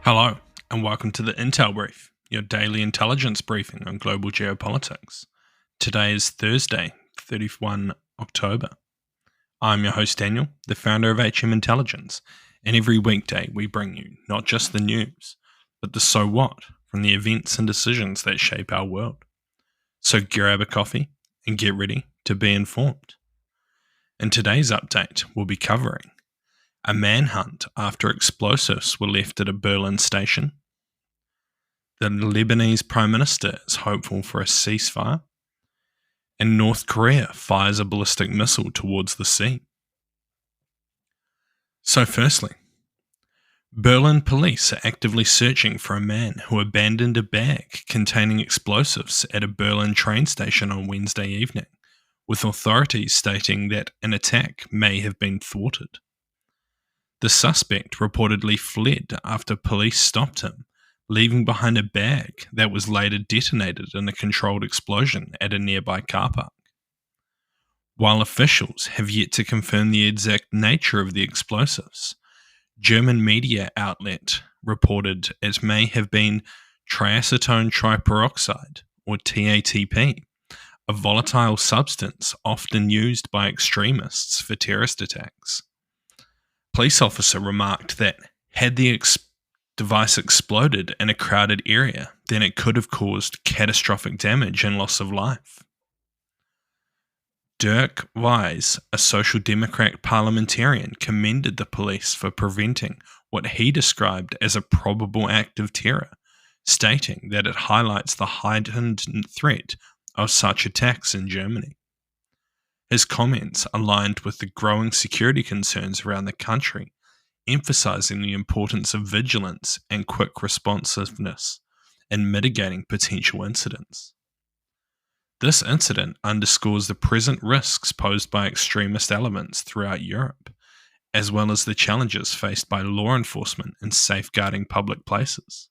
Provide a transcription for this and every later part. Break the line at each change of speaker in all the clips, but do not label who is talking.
Hello, and welcome to the Intel Brief, your daily intelligence briefing on global geopolitics. Today is Thursday, 31 October. I'm your host Daniel, the founder of HM Intelligence, and every weekday we bring you not just the news, but the so what from the events and decisions that shape our world. So grab a coffee and get ready to be informed. In today's update, we'll be covering a manhunt after explosives were left at a Berlin station. The Lebanese Prime Minister is hopeful for a ceasefire. And North Korea fires a ballistic missile towards the sea. So firstly, Berlin police are actively searching for a man who abandoned a bag containing explosives at a Berlin train station on Wednesday evening, with authorities stating that an attack may have been thwarted. The suspect reportedly fled after police stopped him, leaving behind a bag that was later detonated in a controlled explosion at a nearby car park. While officials have yet to confirm the exact nature of the explosives, German media outlet reported it may have been triacetone triperoxide, or TATP, a volatile substance often used by extremists for terrorist attacks. Police officer remarked that had the device exploded in a crowded area, then it could have caused catastrophic damage and loss of life. Dirk Weiss, a Social Democrat parliamentarian, commended the police for preventing what he described as a probable act of terror, stating that it highlights the heightened threat of such attacks in Germany. His comments aligned with the growing security concerns around the country, emphasizing the importance of vigilance and quick responsiveness in mitigating potential incidents. This incident underscores the present risks posed by extremist elements throughout Europe, as well as the challenges faced by law enforcement in safeguarding public places.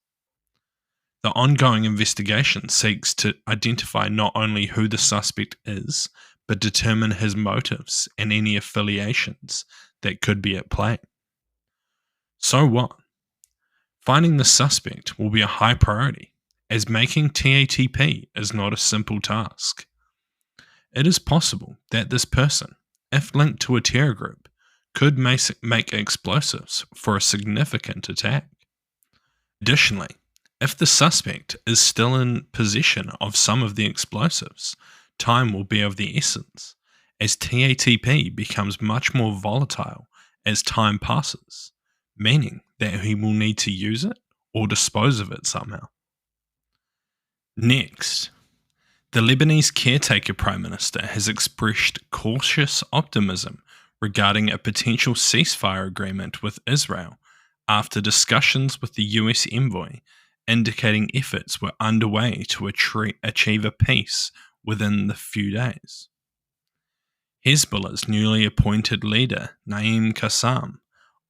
The ongoing investigation seeks to identify not only who the suspect is, but determine his motives and any affiliations that could be at play. So what? Finding the suspect will be a high priority, as making TATP is not a simple task. It is possible that this person, if linked to a terror group, could make explosives for a significant attack. Additionally, if the suspect is still in possession of some of the explosives, time will be of the essence, as TATP becomes much more volatile as time passes, meaning that he will need to use it or dispose of it somehow. Next, the Lebanese caretaker Prime Minister has expressed cautious optimism regarding a potential ceasefire agreement with Israel after discussions with the US envoy indicating efforts were underway to achieve a peace within the few days. Hezbollah's newly appointed leader, Naim Qassam,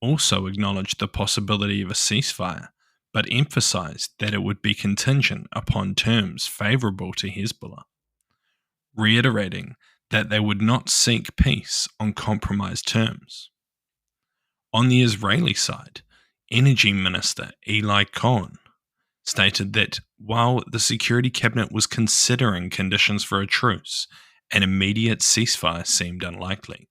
also acknowledged the possibility of a ceasefire, but emphasized that it would be contingent upon terms favorable to Hezbollah, reiterating that they would not seek peace on compromised terms. On the Israeli side, Energy Minister Eli Cohen stated that while the Security Cabinet was considering conditions for a truce, an immediate ceasefire seemed unlikely,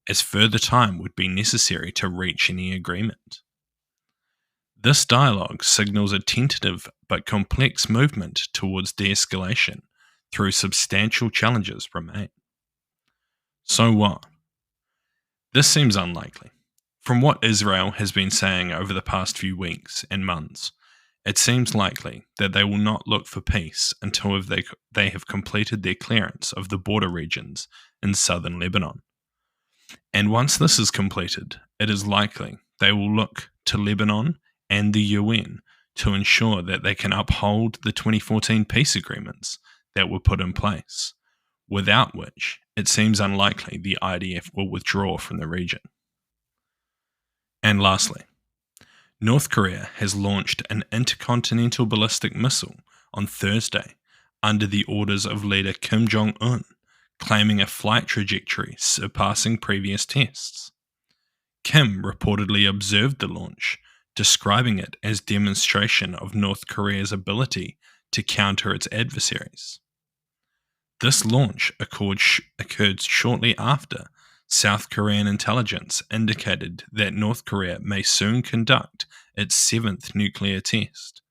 as further time would be necessary to reach any agreement. This dialogue signals a tentative but complex movement towards de-escalation, though substantial challenges remain. So what? This seems unlikely. From what Israel has been saying over the past few weeks and months, it seems likely that they will not look for peace until they have completed their clearance of the border regions in southern Lebanon. And once this is completed, it is likely they will look to Lebanon and the UN to ensure that they can uphold the 2014 peace agreements that were put in place, without which it seems unlikely the IDF will withdraw from the region. And lastly, North Korea has launched an intercontinental ballistic missile on Thursday under the orders of leader Kim Jong-un, claiming a flight trajectory surpassing previous tests. Kim reportedly observed the launch describing it as demonstration of North Korea's ability to counter its adversaries. This launch occurred shortly after South Korean intelligence indicated that North Korea may soon conduct its seventh nuclear test,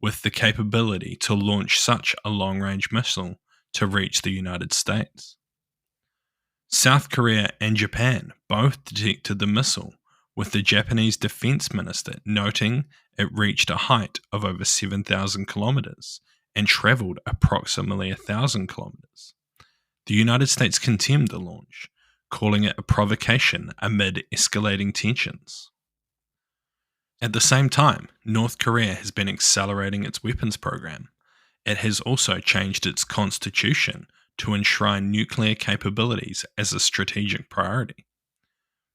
with the capability to launch such a long-range missile to reach the United States. South Korea and Japan both detected the missile, with the Japanese defense minister noting it reached a height of over 7,000 kilometers and traveled approximately 1,000 kilometers. The United States condemned the launch, calling it a provocation amid escalating tensions. At the same time, North Korea has been accelerating its weapons program. It has also changed its constitution to enshrine nuclear capabilities as a strategic priority.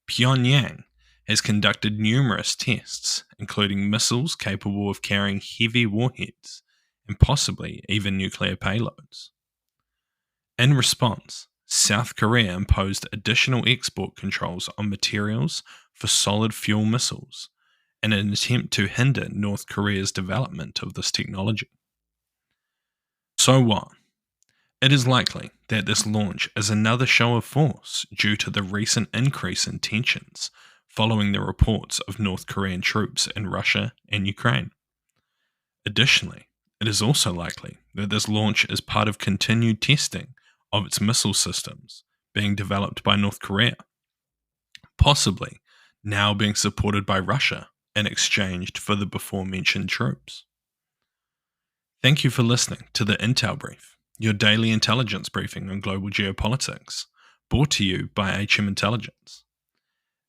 Pyongyang has conducted numerous tests, including missiles capable of carrying heavy warheads and possibly even nuclear payloads. In response, South Korea imposed additional export controls on materials for solid fuel missiles in an attempt to hinder North Korea's development of this technology. So what? It is likely that this launch is another show of force due to the recent increase in tensions following the reports of North Korean troops in Russia and Ukraine. Additionally, it is also likely that this launch is part of continued testing of its missile systems being developed by North Korea, possibly now being supported by Russia in exchange for the before-mentioned troops. Thank you for listening to the Intel Brief, your daily intelligence briefing on global geopolitics, brought to you by HM Intelligence.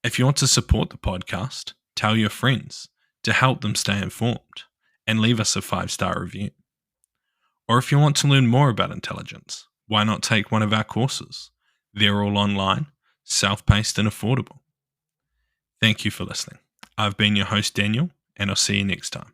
If you want to support the podcast, tell your friends to help them stay informed, and leave us a 5-star review. Or if you want to learn more about intelligence, why not take one of our courses? They're all online, self-paced and affordable. Thank you for listening. I've been your host, Daniel, and I'll see you next time.